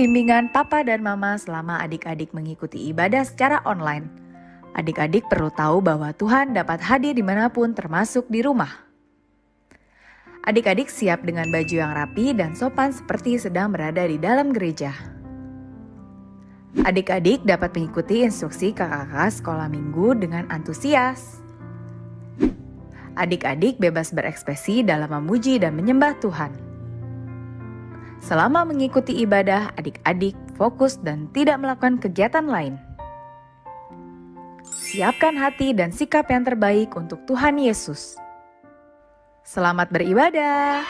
bimbingan papa dan mama selama adik-adik mengikuti ibadah secara online. Adik-adik perlu tahu bahwa Tuhan dapat hadir dimanapun termasuk di rumah. Adik-adik siap dengan baju yang rapi dan sopan seperti sedang berada di dalam gereja. Adik-adik dapat mengikuti instruksi kakak-kakak sekolah minggu dengan antusias. Adik-adik bebas berekspresi dalam memuji dan menyembah Tuhan. Selama mengikuti ibadah, adik-adik fokus dan tidak melakukan kegiatan lain. Siapkan hati dan sikap yang terbaik untuk Tuhan Yesus. Selamat beribadah.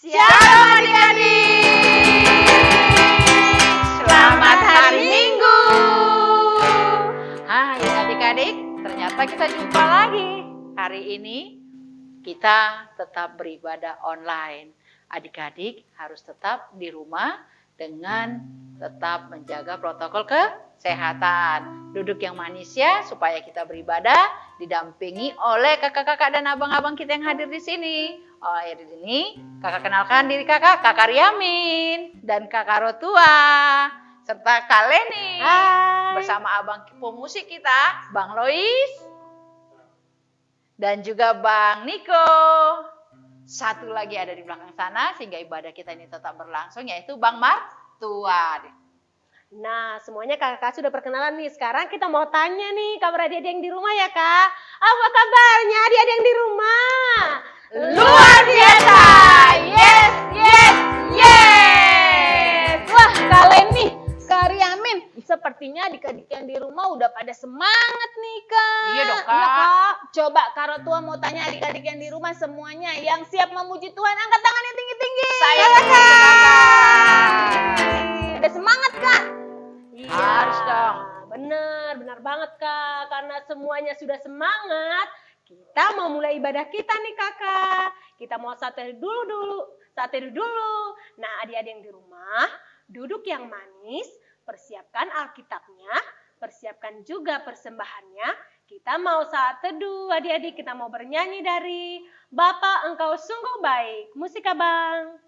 Shalom adik-adik, selamat hari Minggu. Hai adik-adik, ternyata kita jumpa lagi. Hari ini kita tetap beribadah online. Adik-adik harus tetap di rumah dengan tetap menjaga protokol kesehatan. Duduk yang manis ya, supaya kita beribadah didampingi oleh kakak-kakak dan abang-abang kita yang hadir di sini. Oh, ya di sini kakak kenalkan diri kakak Riamin dan kakak Rotua serta Kak Leni. Hai. Bersama abang pemusik kita, Bang Lois dan juga Bang Niko. Satu lagi ada di belakang sana sehingga ibadah kita ini tetap berlangsung, yaitu Bang Martua. Nah, semuanya kakak sudah perkenalan nih. Sekarang kita mau tanya nih, kabar adik-adik yang di rumah ya kak? Apa kabarnya adik-adik yang di rumah? Luar biasa! Yes, yes, yes! Wah, kalian nih, Kak Riamin, sepertinya adik-adik yang di rumah udah pada semangat nih kak. Iya dong, Kak. Iya, Kak. Coba Kak Rotua mau tanya adik-adik yang di rumah semuanya yang siap memuji Tuhan, angkat tangannya tinggi-tinggi. Saya Kak. memuji Kakak. Ada semangat kak? Harus dong. Benar banget kak. Karena semuanya sudah semangat, kita mau mulai ibadah kita nih kakak. Kita mau saat teduh dulu. Nah adik-adik yang di rumah, duduk yang manis, persiapkan Alkitabnya, persiapkan juga persembahannya. Kita mau saat teduh adik-adik, kita mau bernyanyi dari Bapa Engkau Sungguh Baik. Musik abang.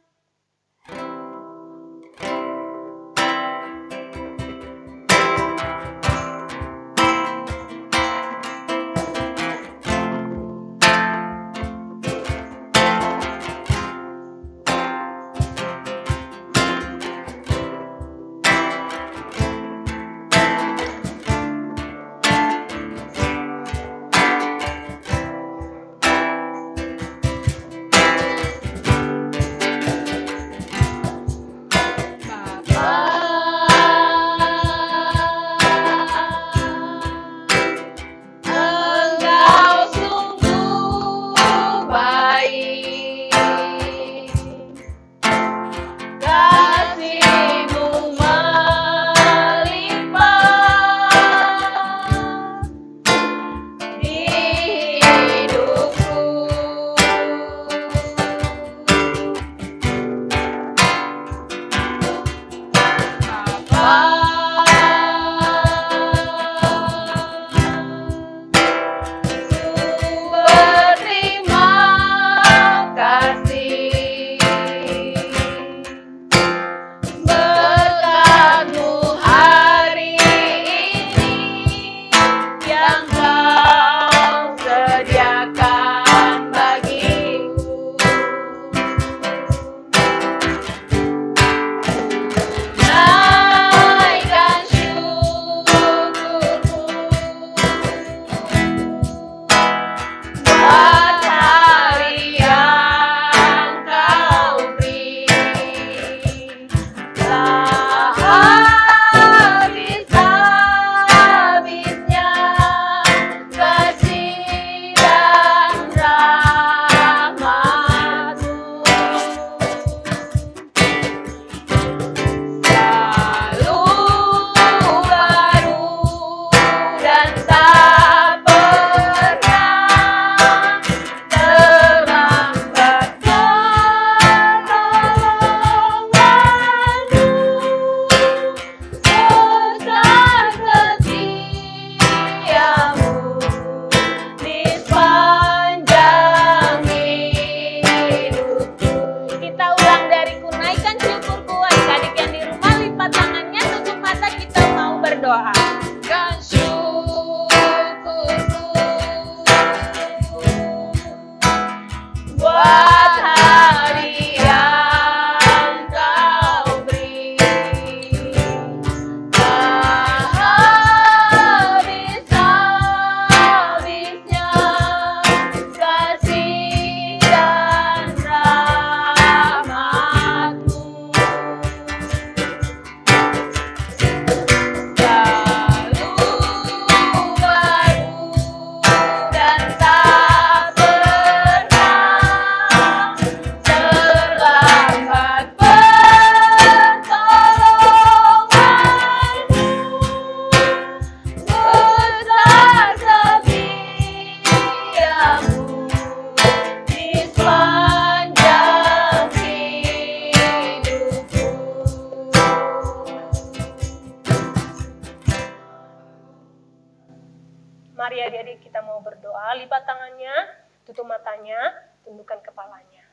Mari adik-adik kita mau berdoa, lipat tangannya, tutup matanya, tundukkan kepalanya.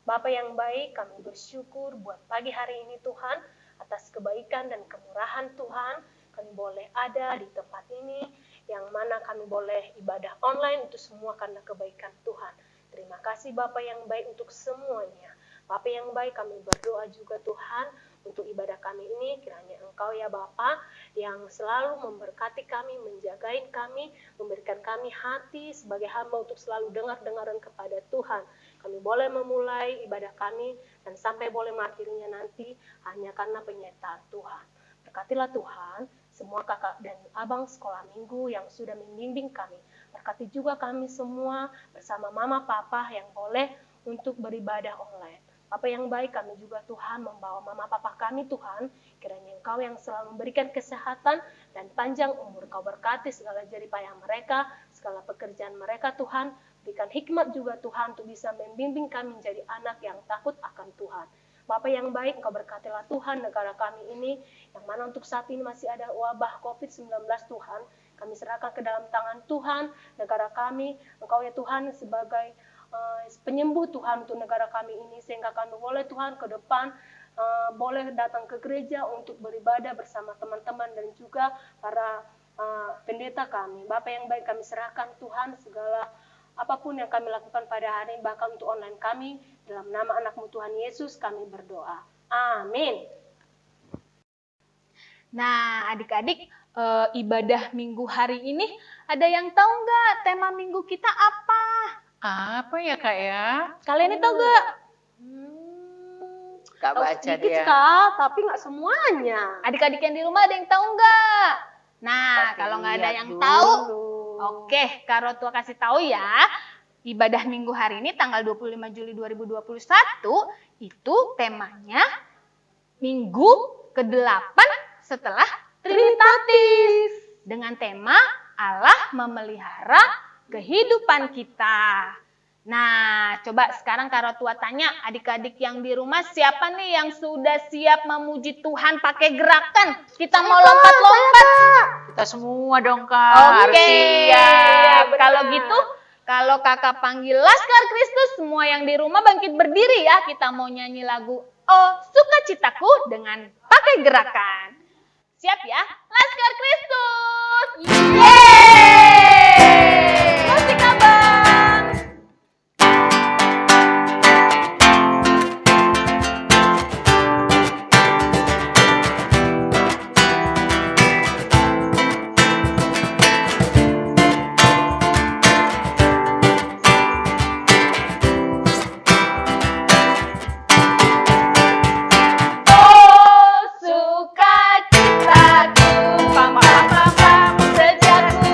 Bapa yang baik, kami bersyukur buat pagi hari ini Tuhan, atas kebaikan dan kemurahan Tuhan, kami boleh ada di tempat ini, yang mana kami boleh ibadah online, itu semua karena kebaikan Tuhan. Terima kasih Bapa yang baik untuk semuanya. Bapa yang baik, kami berdoa juga Tuhan, untuk ibadah kami ini, kiranya Engkau ya Bapa, yang selalu memberkati kami, menjagain kami, memberikan kami hati sebagai hamba untuk selalu dengar-dengaran kepada Tuhan. Kami boleh memulai ibadah kami, dan sampai boleh mengakhirinya nanti, hanya karena penyertaan Tuhan. Berkatilah Tuhan, semua kakak dan abang sekolah minggu yang sudah membimbing kami. Berkati juga kami semua bersama mama papa yang boleh untuk beribadah online. Bapa yang baik, kami juga Tuhan membawa mama papa kami Tuhan, kiranya Engkau yang selalu memberikan kesehatan dan panjang umur. Kau berkati segala jerih payah mereka, segala pekerjaan mereka Tuhan, berikan hikmat juga Tuhan untuk bisa membimbing kami menjadi anak yang takut akan Tuhan. Bapa yang baik, Engkau berkatilah Tuhan negara kami ini, yang mana untuk saat ini masih ada wabah COVID-19 Tuhan, kami serahkan ke dalam tangan Tuhan, negara kami, Engkau ya Tuhan sebagai penyembuh Tuhan untuk negara kami ini, sehingga kami boleh Tuhan ke depan boleh datang ke gereja untuk beribadah bersama teman-teman dan juga para pendeta kami. Bapa yang baik, kami serahkan Tuhan segala apapun yang kami lakukan pada hari ini, bahkan untuk online kami, dalam nama anak-Mu Tuhan Yesus kami berdoa. Amin. Nah, adik-adik, ibadah minggu hari ini ada yang tahu nggak tema minggu kita apa? Apa ya Kak ya? Kalian ini tahu nggak? Kak Tahu baca sedikit dia. Kak, tapi nggak semuanya. Adik-adik yang di rumah ada yang tahu nggak? Nah, Tapi kalau nggak ada lihat yang dulu. tahu, oke, Kak Rotua kasih tahu ya. Ibadah minggu hari ini tanggal 25 Juli 2021 itu temanya Minggu ke-8 setelah Trinitatis. Dengan tema Allah memelihara kehidupan kita. Nah, coba sekarang Kak Rotua tanya adik-adik yang di rumah, siapa nih yang sudah siap memuji Tuhan pakai gerakan? Kita mau lompat-lompat. Kita semua dong Kak. Harus Oke, siap. kalau gitu, kalau kakak panggil Laskar Kristus, semua yang di rumah bangkit berdiri ya. Kita mau nyanyi lagu Oh Sukacitaku dengan pakai gerakan. Siap ya? Laskar Kristus! Yeay! Musik abang! Oh sukacitaku, pam pam pam pam, sejak ku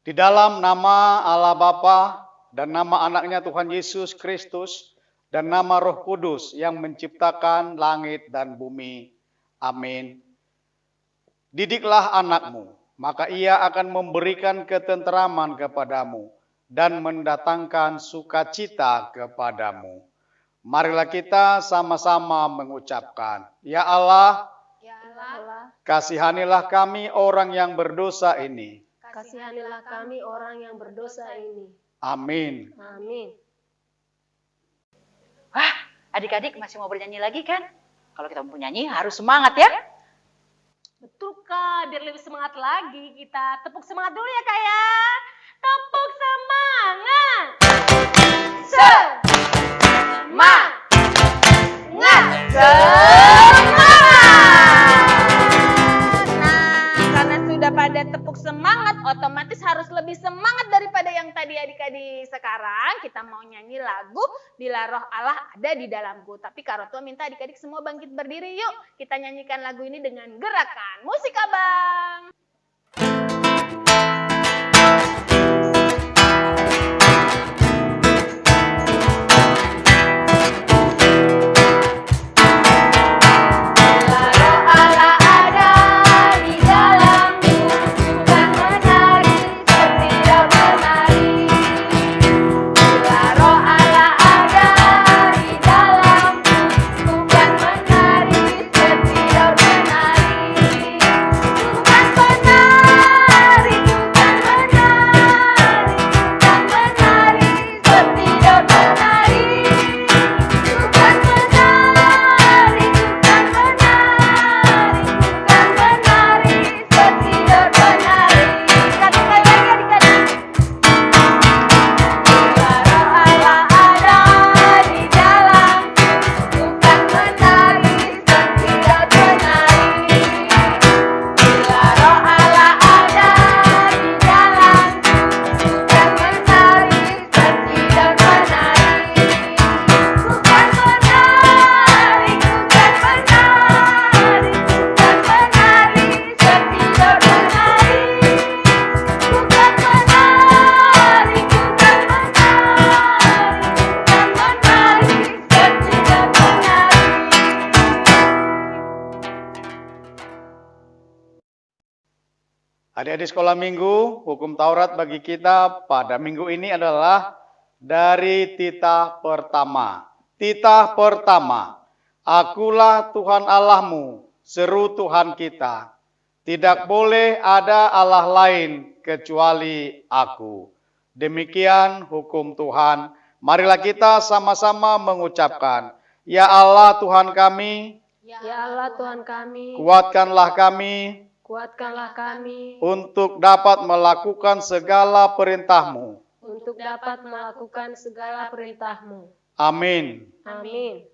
Di dalam nama Allah Bapa dan nama anaknya Tuhan Yesus Kristus dan nama Roh Kudus yang menciptakan langit dan bumi. Amin. Didiklah anakmu, maka ia akan memberikan ketenteraman kepadamu dan mendatangkan sukacita kepadamu. Marilah kita sama-sama mengucapkan, Ya Allah, Ya Allah, kasihanilah kami orang yang berdosa ini. Kasihanilah kami orang yang berdosa ini. Amin. Amin. Wah, adik-adik masih mau bernyanyi lagi kan? Kalau kita mau nyanyi harus semangat ya. Betul Kak, biar lebih semangat lagi kita tepuk semangat dulu ya Kak ya. Tepuk semangat. karena sudah pada tepuk semangat, otomatis harus lebih semangat daripada yang tadi adik-adik. Sekarang kita mau nyanyi lagu Bila Roh Allah Ada di Dalamku. Tapi Kak Rotua minta adik-adik semua bangkit berdiri yuk. Kita nyanyikan lagu ini dengan gerakan musik abang. Adik-adik sekolah minggu, hukum Taurat bagi kita pada minggu ini adalah dari titah pertama. Titah pertama, Akulah Tuhan Allahmu, seru Tuhan kita. Tidak boleh ada Allah lain kecuali Aku. Demikian hukum Tuhan. Marilah kita sama-sama mengucapkan, Ya Allah Tuhan kami, Ya Allah Tuhan kami, kuatkanlah kami, kuatkanlah kami untuk dapat melakukan segala perintah-Mu. untuk dapat melakukan segala perintah-Mu. Amin. Amin.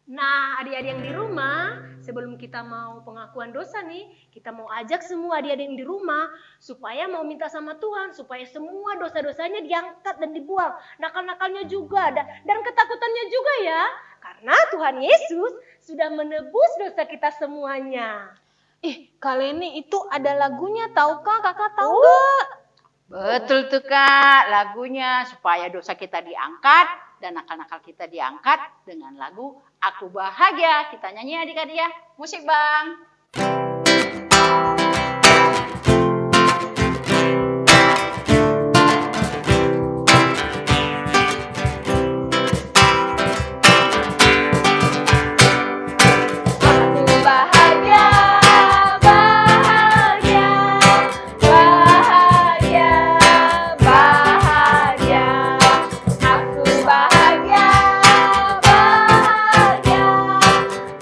Nah, adik-adik yang di rumah, sebelum kita mau pengakuan dosa nih, kita mau ajak semua adik-adik yang di rumah supaya mau minta sama Tuhan supaya semua dosa-dosanya diangkat dan dibuang, nakal-nakalnya juga dan ketakutannya juga ya. Karena Tuhan Yesus sudah menebus dosa kita semuanya. Kak Leni itu ada lagunya tahu Kak? Kakak tahu nggak? Betul tuh Kak, lagunya supaya dosa kita diangkat dan nakal-nakal kita diangkat dengan lagu Aku Bahagia. Kita nyanyi adik-adik ya. Musik Bang.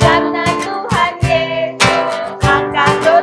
Karena Tuhan Yesus angkat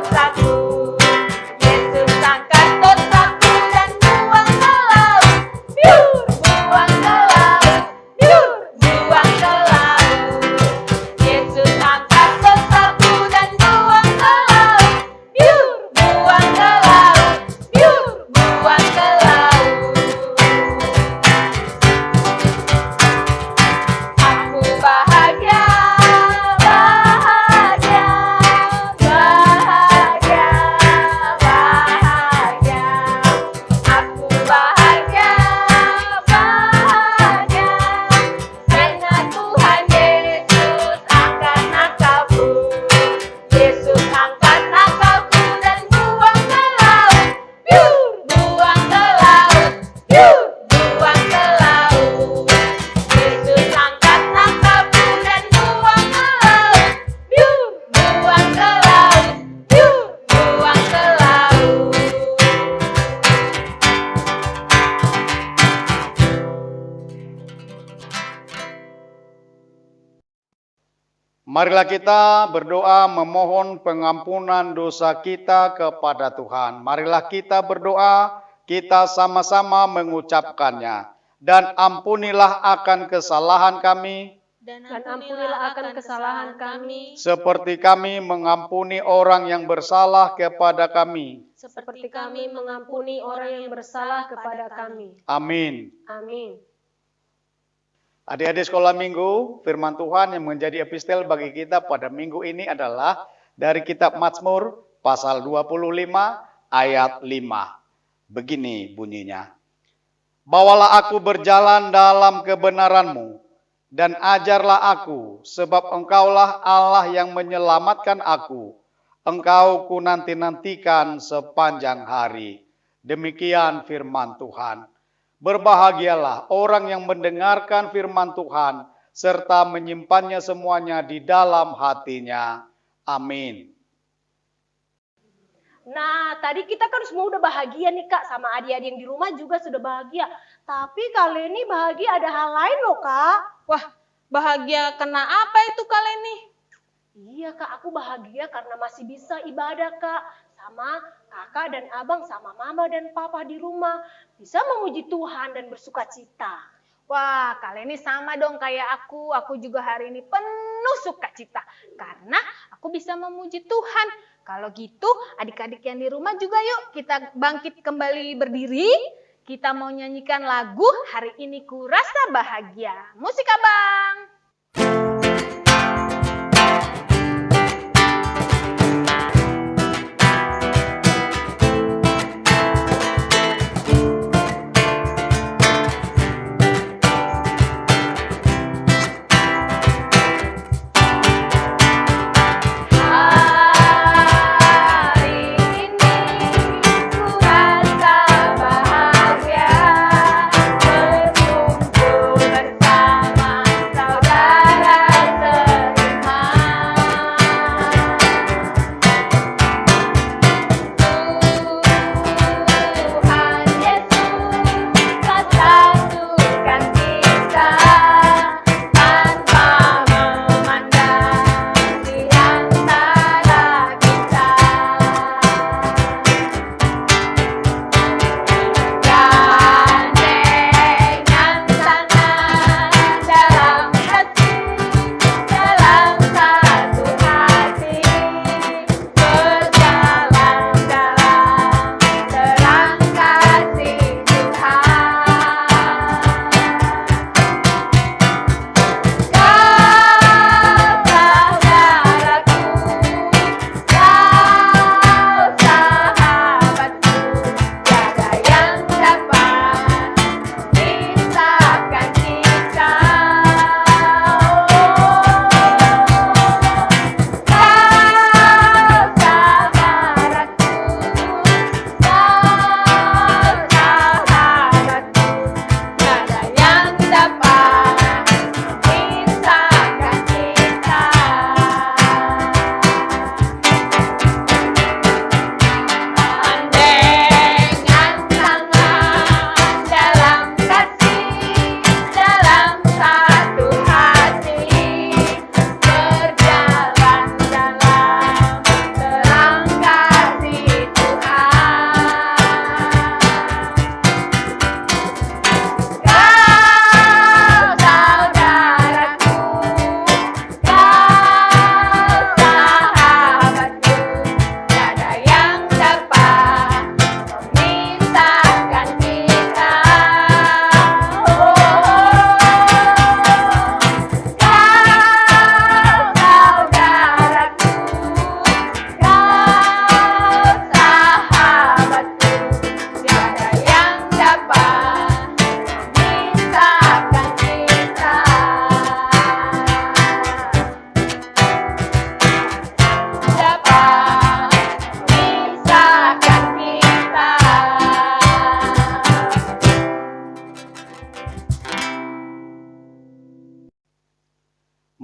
Marilah kita berdoa memohon pengampunan dosa kita kepada Tuhan. Marilah kita berdoa, kita sama-sama mengucapkannya. Dan ampunilah akan kesalahan kami, Dan ampunilah akan kesalahan kami, seperti kami mengampuni orang yang bersalah kepada kami. seperti kami mengampuni orang yang bersalah kepada kami. Amin. Amin. Adik-adik sekolah minggu, firman Tuhan yang menjadi epistel bagi kita pada minggu ini adalah dari kitab Mazmur pasal 25 ayat 5. Begini bunyinya. Bawalah aku berjalan dalam kebenaran-Mu dan ajarlah aku, sebab Engkaulah Allah yang menyelamatkan aku. Engkau ku nanti-nantikan sepanjang hari. Demikian firman Tuhan. Berbahagialah orang yang mendengarkan firman Tuhan, serta menyimpannya semuanya di dalam hatinya. Amin. Nah, tadi kita kan semua udah bahagia nih Kak, sama adik-adik yang di rumah juga sudah bahagia. Tapi kali ini bahagia ada hal lain loh Kak. Wah, bahagia karena apa itu Kak Leni? Iya Kak, aku bahagia karena masih bisa ibadah Kak. Sama kakak dan abang, sama mama dan papa di rumah. Bisa memuji Tuhan dan bersuka cita. Wah, Kak Leni sama dong kayak aku. Aku juga hari ini penuh sukacita karena aku bisa memuji Tuhan. Kalau gitu, adik-adik yang di rumah juga yuk kita bangkit kembali berdiri. Kita mau nyanyikan lagu Hari Ini Ku Rasa Bahagia. Musik Abang.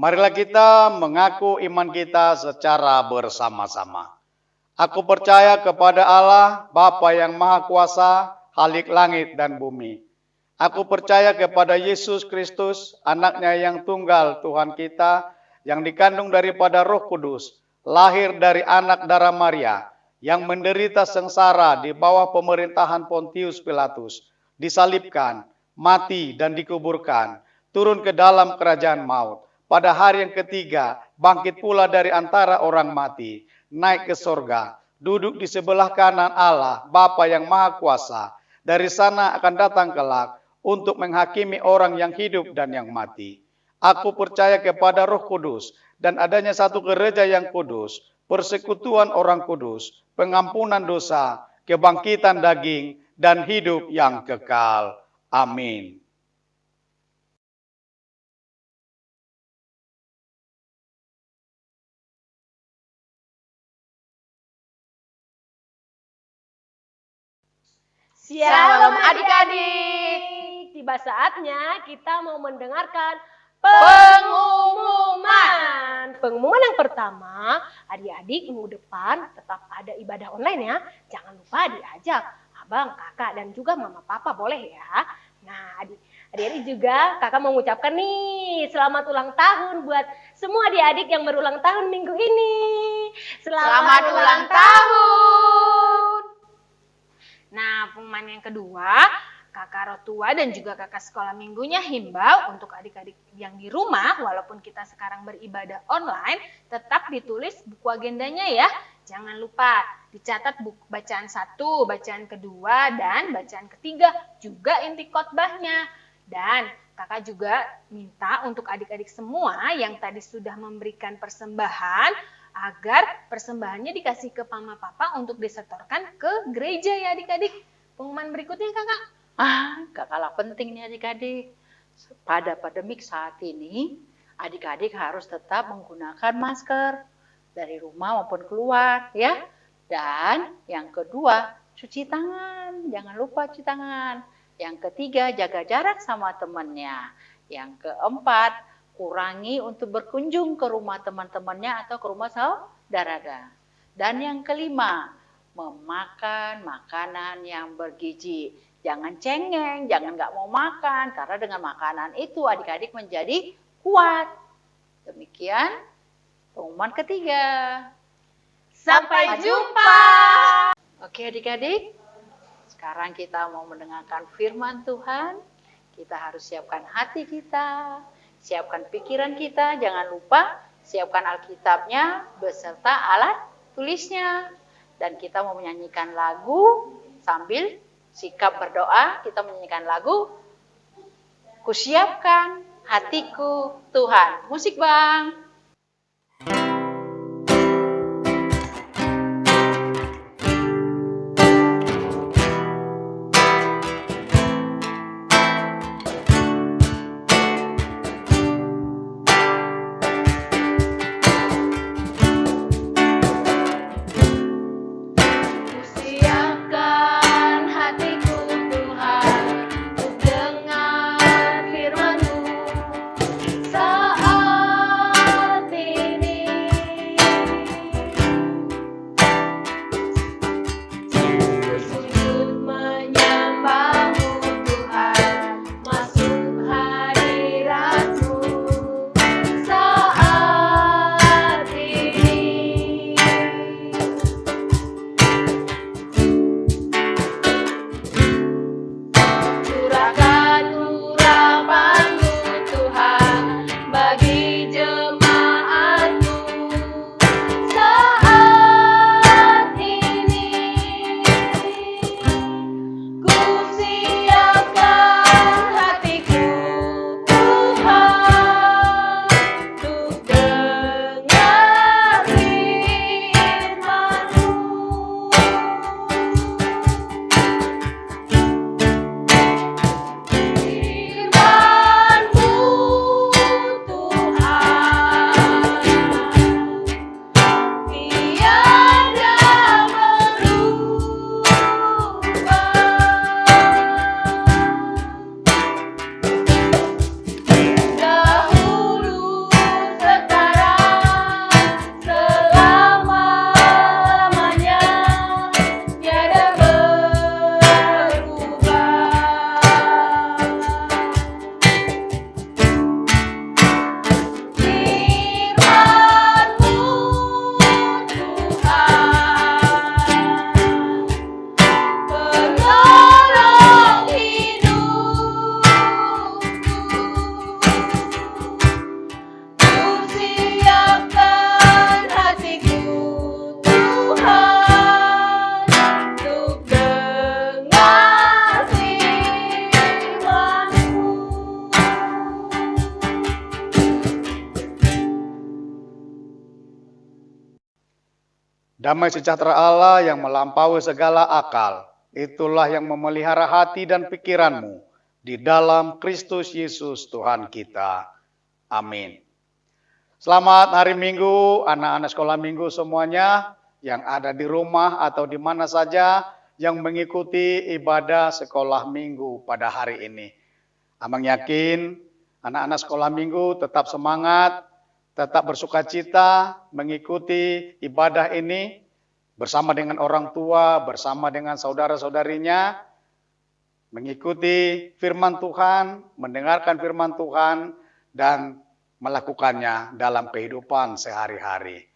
Marilah kita mengaku iman kita secara bersama-sama. Aku percaya kepada Allah, Bapa yang Maha Kuasa, Khalik langit dan bumi. Aku percaya kepada Yesus Kristus, anaknya yang tunggal Tuhan kita, yang dikandung daripada Roh Kudus, lahir dari anak darah Maria, yang menderita sengsara di bawah pemerintahan Pontius Pilatus, disalibkan, mati dan dikuburkan, turun ke dalam kerajaan maut. Pada hari yang ketiga, bangkit pula dari antara orang mati, naik ke sorga, duduk di sebelah kanan Allah, Bapa yang Maha Kuasa. Dari sana akan datang kelak untuk menghakimi orang yang hidup dan yang mati. Aku percaya kepada Roh Kudus dan adanya satu gereja yang kudus, persekutuan orang kudus, pengampunan dosa, kebangkitan daging, dan hidup yang kekal. Amin. Shalom adik-adik. Tiba saatnya kita mau mendengarkan pengumuman. Pengumuman yang pertama, adik-adik minggu depan tetap ada ibadah online ya. Jangan lupa diajak abang, kakak, dan juga mama papa, boleh ya. Nah, adik-adik juga kakak mau mengucapkan nih selamat ulang tahun buat semua adik-adik yang berulang tahun minggu ini. Selamat ulang tahun. Nah, pengumuman yang kedua, kakak rotua dan juga kakak sekolah minggunya himbau untuk adik-adik yang di rumah, walaupun kita sekarang beribadah online, tetap ditulis buku agendanya ya. Jangan lupa dicatat buku bacaan 1, bacaan kedua, dan bacaan ketiga, juga inti khotbahnya. Dan kakak juga minta untuk adik-adik semua yang tadi sudah memberikan persembahan, agar persembahannya dikasih ke mama papa untuk disetorkan ke gereja ya adik-adik. Pengumuman berikutnya kakak. Gak kalah penting nih adik-adik. Pada pandemik saat ini, adik-adik harus tetap menggunakan masker dari rumah maupun keluar ya. Dan yang kedua, cuci tangan. Jangan lupa cuci tangan. Yang ketiga, jaga jarak sama temannya. Yang keempat, kurangi untuk berkunjung ke rumah teman-temannya atau ke rumah saudara. Dan yang kelima, memakan makanan yang bergizi. Jangan cengeng, jangan nggak mau makan, karena dengan makanan itu adik-adik menjadi kuat. Demikian pengumuman ketiga. Sampai jumpa. Oke adik-adik, sekarang kita mau mendengarkan firman Tuhan. Kita harus siapkan hati kita, siapkan pikiran kita, jangan lupa siapkan Alkitabnya beserta alat tulisnya. Dan kita mau menyanyikan lagu sambil sikap berdoa, kita menyanyikan lagu Kusiapkan Hatiku Tuhan. Musik Bang. Siapkan hatiku Tuhan untuk dengar firman-Mu. Saat ini Damai sejahtera Allah yang melampaui segala akal, itulah yang memelihara hati dan pikiranmu di dalam Kristus Yesus Tuhan kita. Amin. Selamat hari Minggu, anak-anak sekolah Minggu semuanya yang ada di rumah atau di mana saja yang mengikuti ibadah sekolah Minggu pada hari ini. Amang yakin anak-anak sekolah Minggu tetap semangat, tetap bersukacita mengikuti ibadah ini bersama dengan orang tua, bersama dengan saudara-saudarinya, mengikuti firman Tuhan, mendengarkan firman Tuhan, dan melakukannya dalam kehidupan sehari-hari.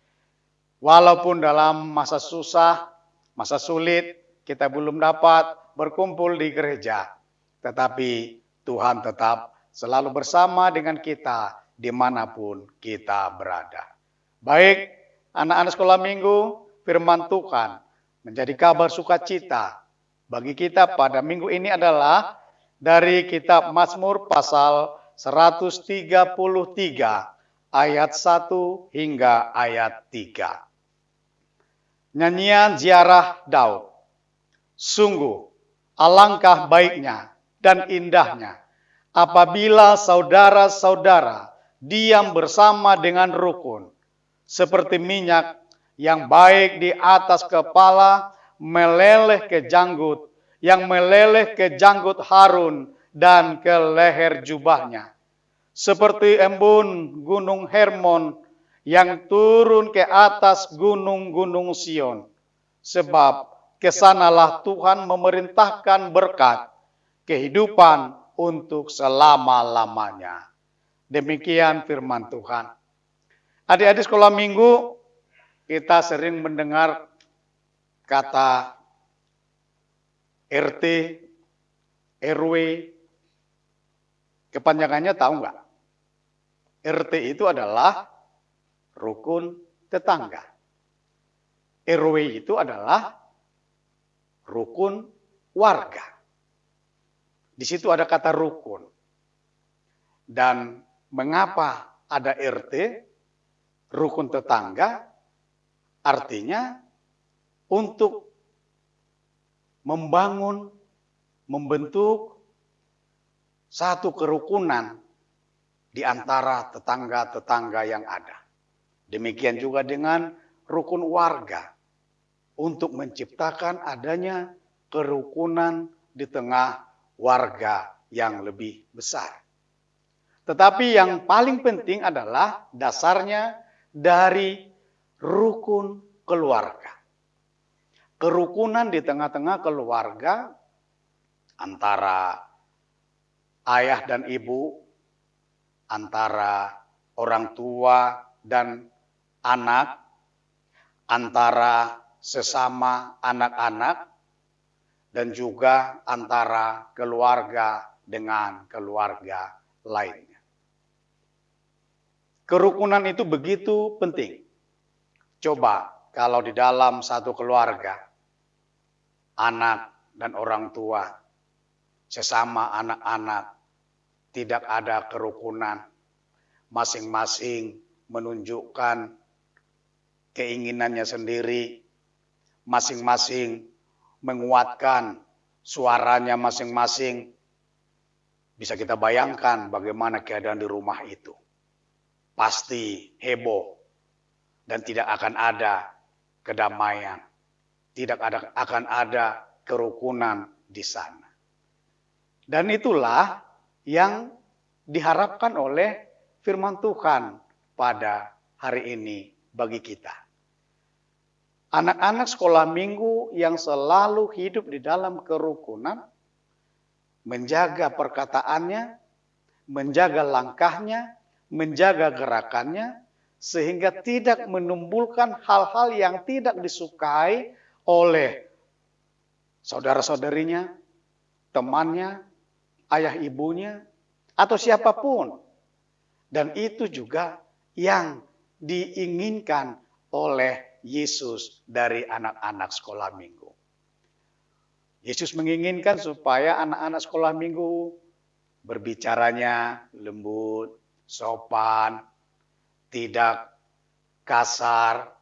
Walaupun dalam masa susah, masa sulit, kita belum dapat berkumpul di gereja, tetapi Tuhan tetap selalu bersama dengan kita dimanapun kita berada. Baik, anak-anak sekolah Minggu, firman Tuhan menjadi kabar sukacita bagi kita pada minggu ini adalah dari kitab Mazmur pasal 133 ayat 1 hingga ayat 3. Nyanyian ziarah Daud. Sungguh, alangkah baiknya dan indahnya apabila saudara-saudara diam bersama dengan rukun, seperti minyak yang baik di atas kepala meleleh ke janggut, yang meleleh ke janggut Harun dan ke leher jubahnya. Seperti embun gunung Hermon yang turun ke atas gunung-gunung Sion. Sebab kesanalah Tuhan memerintahkan berkat, kehidupan untuk selama-lamanya. Demikian firman Tuhan. Adik-adik sekolah Minggu, kita sering mendengar kata RT, RW, kepanjangannya tahu nggak? RT itu adalah rukun tetangga. RW itu adalah rukun warga. Di situ ada kata rukun. Dan mengapa ada RT, rukun tetangga, artinya untuk membangun, membentuk satu kerukunan di antara tetangga-tetangga yang ada. Demikian juga dengan rukun warga, untuk menciptakan adanya kerukunan di tengah warga yang lebih besar. Tetapi yang paling penting adalah dasarnya dari rukun keluarga. Kerukunan di tengah-tengah keluarga antara ayah dan ibu, antara orang tua dan anak, antara sesama anak-anak, dan juga antara keluarga dengan keluarga lainnya. Kerukunan itu begitu penting. Coba kalau di dalam satu keluarga, anak dan orang tua, sesama anak-anak, tidak ada kerukunan, masing-masing menunjukkan keinginannya sendiri, masing-masing menguatkan suaranya masing-masing. Bisa kita bayangkan bagaimana keadaan di rumah itu. Pasti heboh dan tidak akan ada kedamaian, tidak akan ada kerukunan di sana. Dan itulah yang diharapkan oleh firman Tuhan pada hari ini bagi kita. Anak-anak sekolah minggu yang selalu hidup di dalam kerukunan, menjaga perkataannya, menjaga langkahnya, menjaga gerakannya, sehingga tidak menimbulkan hal-hal yang tidak disukai oleh saudara-saudarinya, temannya, ayah ibunya, atau siapapun. Dan itu juga yang diinginkan oleh Yesus dari anak-anak sekolah minggu. Yesus menginginkan supaya anak-anak sekolah minggu berbicaranya lembut, sopan, tidak kasar,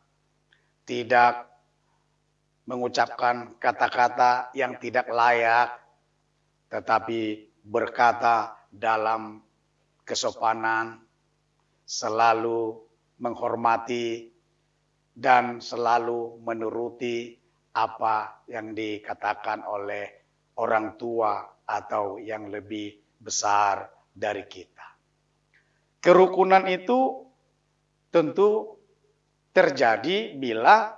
tidak mengucapkan kata-kata yang tidak layak, tetapi berkata dalam kesopanan, selalu menghormati dan selalu menuruti apa yang dikatakan oleh orang tua atau yang lebih besar dari kita. Kerukunan itu tentu terjadi bila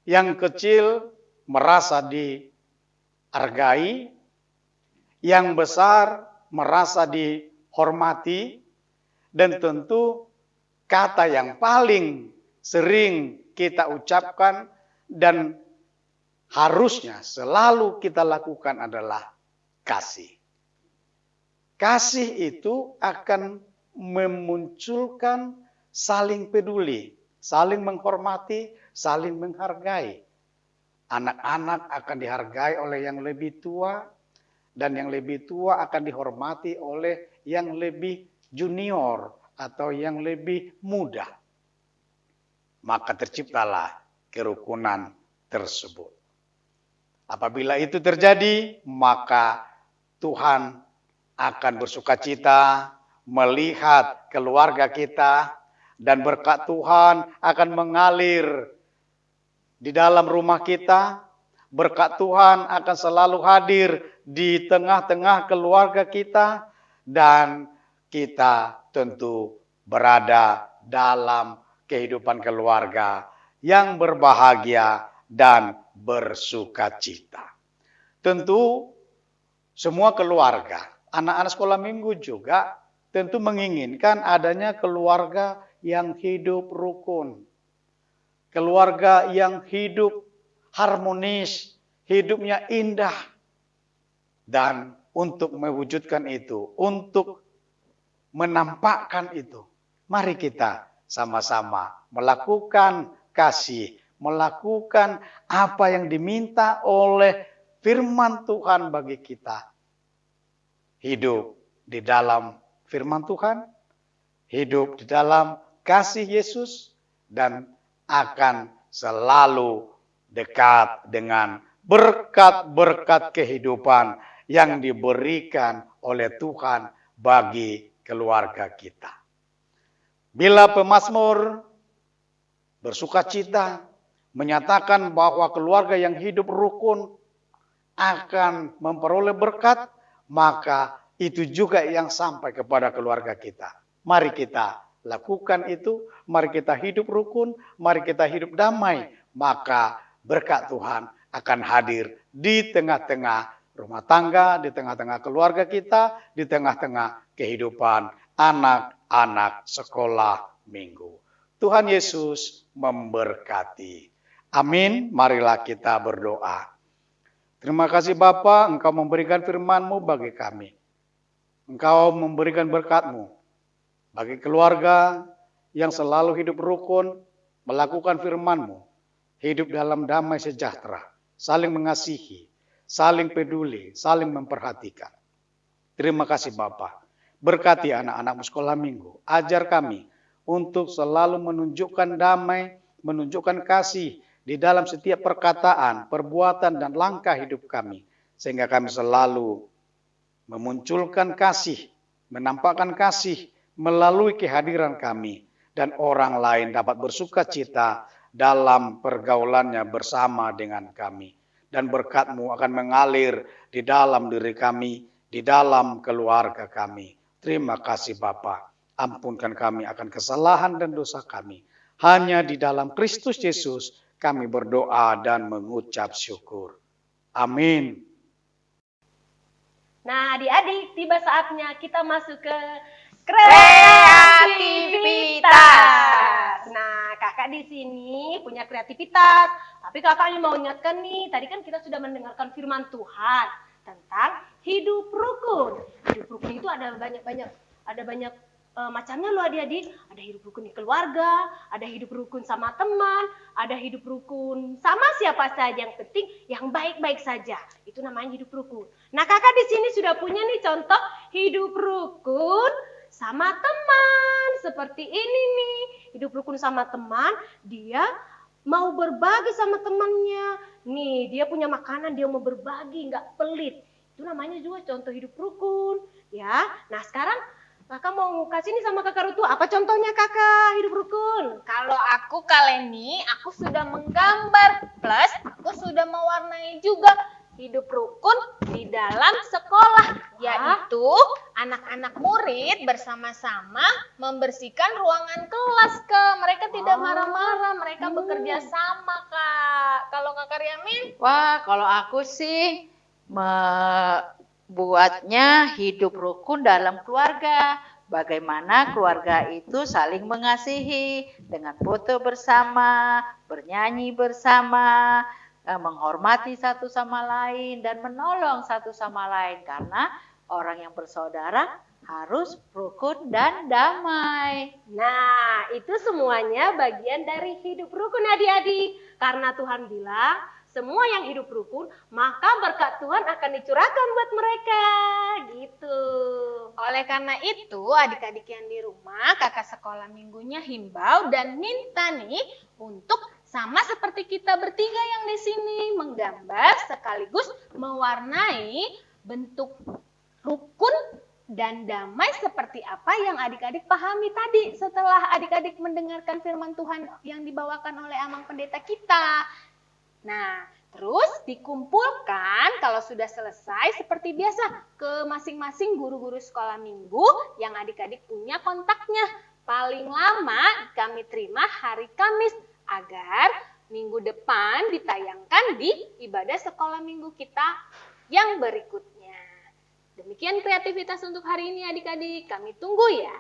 yang kecil merasa dihargai, yang besar merasa dihormati, dan tentu kata yang paling sering kita ucapkan dan harusnya selalu kita lakukan adalah kasih. Kasih itu akan memunculkan saling peduli, saling menghormati, saling menghargai. Anak-anak akan dihargai oleh yang lebih tua, dan yang lebih tua akan dihormati oleh yang lebih junior atau yang lebih muda. Maka terciptalah kerukunan tersebut. Apabila itu terjadi, maka Tuhan akan bersukacita melihat keluarga kita, dan berkat Tuhan akan mengalir di dalam rumah kita. Berkat Tuhan akan selalu hadir di tengah-tengah keluarga kita, dan kita tentu berada dalam kehidupan keluarga yang berbahagia dan bersukacita. Tentu semua keluarga, anak-anak sekolah minggu juga tentu menginginkan adanya keluarga yang hidup rukun. Keluarga yang hidup harmonis, hidupnya indah. Dan untuk mewujudkan itu, untuk menampakkan itu, mari kita sama-sama melakukan kasih, melakukan apa yang diminta oleh firman Tuhan bagi kita. Hidup di dalam firman Tuhan, hidup di dalam kasih Yesus, dan akan selalu dekat dengan berkat-berkat kehidupan yang diberikan oleh Tuhan bagi keluarga kita. Bila pemazmur bersukacita menyatakan bahwa keluarga yang hidup rukun akan memperoleh berkat, maka itu juga yang sampai kepada keluarga kita. Mari kita lakukan itu, mari kita hidup rukun, mari kita hidup damai, maka berkat Tuhan akan hadir di tengah-tengah rumah tangga, di tengah-tengah keluarga kita, di tengah-tengah kehidupan anak-anak sekolah minggu. Tuhan Yesus memberkati. Amin. Marilah kita berdoa. Terima kasih Bapa, Engkau memberikan firman-Mu bagi kami. Engkau memberikan berkat-Mu bagi keluarga yang selalu hidup rukun, melakukan firman-Mu, hidup dalam damai sejahtera, saling mengasihi, saling peduli, saling memperhatikan. Terima kasih Bapa. Berkati anak-anak sekolah minggu, ajar kami untuk selalu menunjukkan damai, menunjukkan kasih di dalam setiap perkataan, perbuatan, dan langkah hidup kami. Sehingga kami selalu memunculkan kasih, menampakkan kasih melalui kehadiran kami. Dan orang lain dapat bersukacita dalam pergaulannya bersama dengan kami. Dan berkat-Mu akan mengalir di dalam diri kami, di dalam keluarga kami. Terima kasih Bapa. Ampunkan kami akan kesalahan dan dosa kami. Hanya di dalam Kristus Yesus kami berdoa dan mengucap syukur. Amin. Nah, adik-adik, tiba saatnya kita masuk ke Kreativitas. Nah, kakak di sini punya kreativitas. Tapi kakak ini mau ingatkan nih, tadi kan kita sudah mendengarkan firman Tuhan tentang hidup rukun. Hidup rukun itu ada banyak macamnya loh adik-adik. Ada hidup rukun di keluarga, ada hidup rukun sama teman, ada hidup rukun sama siapa saja, yang penting yang baik-baik saja. Itu namanya hidup rukun. Nah, kakak di sini sudah punya nih contoh hidup rukun sama teman. Seperti ini nih, hidup rukun sama teman, dia mau berbagi sama temannya. Nih, dia punya makanan, dia mau berbagi, nggak pelit. Itu namanya juga contoh hidup rukun, ya. Nah, sekarang kakak mau kasih nih sama kakak Rutu, apa contohnya kakak hidup rukun? Kalau aku Kaleni, aku sudah menggambar plus aku sudah mewarnai juga hidup rukun di dalam sekolah, yaitu anak-anak murid bersama-sama membersihkan ruangan kelas, Kak. Mereka tidak marah-marah, mereka bekerja sama, Kak. Kalau Kak Karyamin? Wah, kalau aku sih membuatnya hidup rukun dalam keluarga. Bagaimana keluarga itu saling mengasihi dengan foto bersama, bernyanyi bersama, menghormati satu sama lain dan menolong satu sama lain karena orang yang bersaudara harus rukun dan damai. Nah, itu semuanya bagian dari hidup rukun adik-adik. Karena Tuhan bilang, semua yang hidup rukun, maka berkat Tuhan akan dicurahkan buat mereka. Gitu. Oleh karena itu, adik-adik yang di rumah, kakak sekolah minggunya himbau dan minta nih untuk sama seperti kita bertiga yang di sini menggambar sekaligus mewarnai bentuk rukun dan damai seperti apa yang adik-adik pahami tadi setelah adik-adik mendengarkan firman Tuhan yang dibawakan oleh Amang Pendeta kita. Nah, terus dikumpulkan kalau sudah selesai seperti biasa ke masing-masing guru-guru sekolah minggu yang adik-adik punya kontaknya. Paling lama kami terima hari Kamis agar minggu depan ditayangkan di ibadah sekolah minggu kita yang berikutnya. Demikian kreativitas untuk hari ini adik-adik. Kami tunggu ya.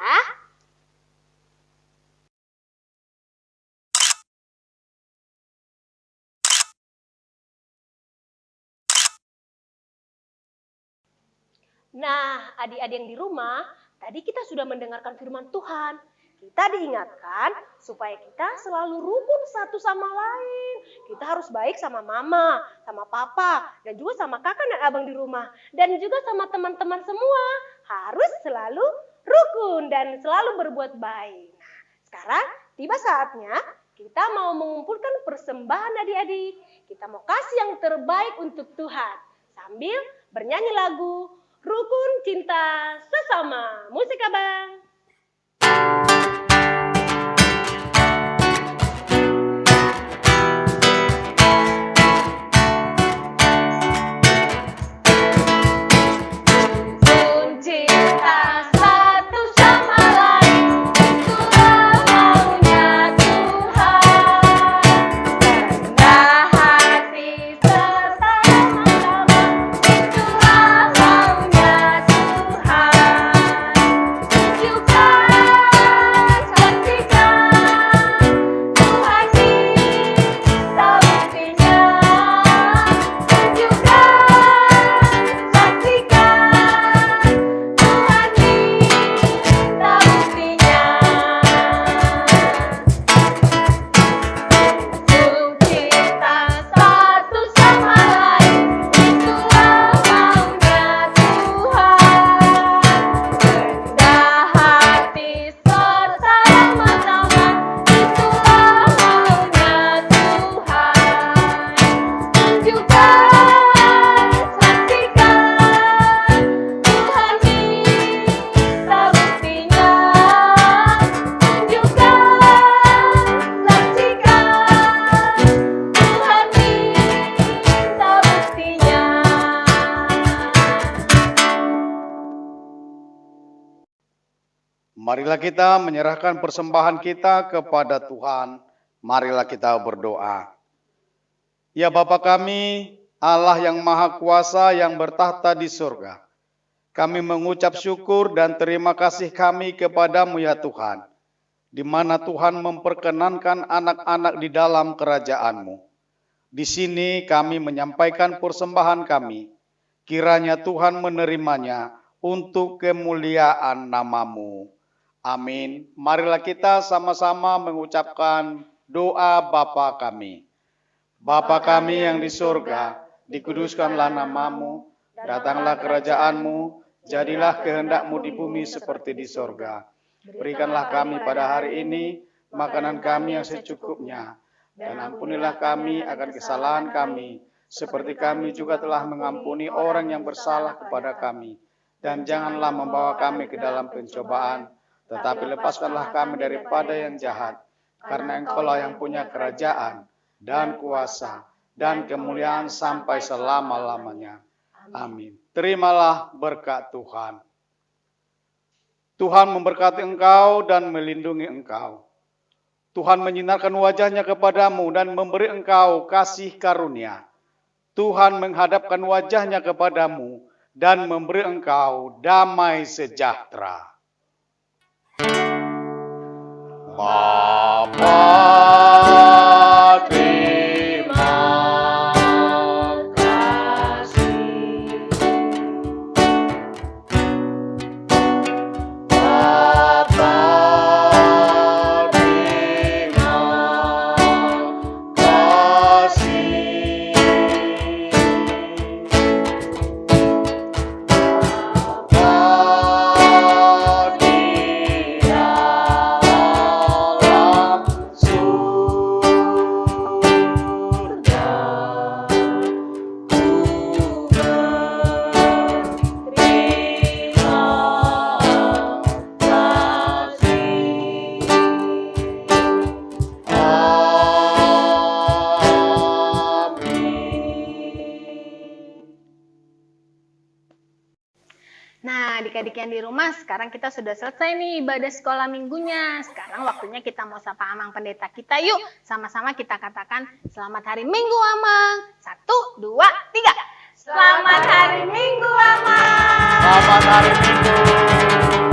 Nah, adik-adik yang di rumah, tadi kita sudah mendengarkan firman Tuhan. Kita diingatkan supaya kita selalu rukun satu sama lain. Kita harus baik sama mama, sama papa, dan juga sama kakak dan abang di rumah. Dan juga sama teman-teman semua. Harus selalu rukun dan selalu berbuat baik. Nah, sekarang tiba saatnya kita mau mengumpulkan persembahan adik-adik. Kita mau kasih yang terbaik untuk Tuhan. Sambil bernyanyi lagu Rukun Cinta Sesama. Musik abang. Marilah kita menyerahkan persembahan kita kepada Tuhan. Marilah kita berdoa. Ya Bapa kami, Allah yang Maha Kuasa yang bertahta di surga. Kami mengucap syukur dan terima kasih kami kepadamu ya Tuhan, di mana Tuhan memperkenankan anak-anak di dalam kerajaan-Mu. Di sini kami menyampaikan persembahan kami, kiranya Tuhan menerimanya untuk kemuliaan nama-Mu. Amin. Marilah kita sama-sama mengucapkan doa Bapa kami. Bapa kami yang di surga, dikuduskanlah nama-Mu, datanglah kerajaan-Mu, jadilah kehendak-Mu di bumi seperti di surga. Berikanlah kami pada hari ini makanan kami yang secukupnya. Dan ampunilah kami akan kesalahan kami, seperti kami juga telah mengampuni orang yang bersalah kepada kami. Dan janganlah membawa kami ke dalam pencobaan, tetapi lepaskanlah kami daripada yang jahat. Karena Engkaulah yang punya kerajaan, dan kuasa, dan kemuliaan sampai selama-lamanya. Amin. Terimalah berkat Tuhan. Tuhan memberkati engkau dan melindungi engkau. Tuhan menyinarkan wajahnya kepadamu dan memberi engkau kasih karunia. Tuhan menghadapkan wajahnya kepadamu dan memberi engkau damai sejahtera. Bapa, terima kasih. Bapa, terima kasih. Bapa di dalam surga, ku berterima Nah, adik-adik yang di rumah, sekarang kita sudah selesai nih ibadah sekolah minggunya. Sekarang waktunya kita mau sapa Amang pendeta kita yuk. Sama-sama kita katakan, selamat hari Minggu Amang. 1, 2, 3. Selamat hari Minggu Amang. Selamat hari Minggu.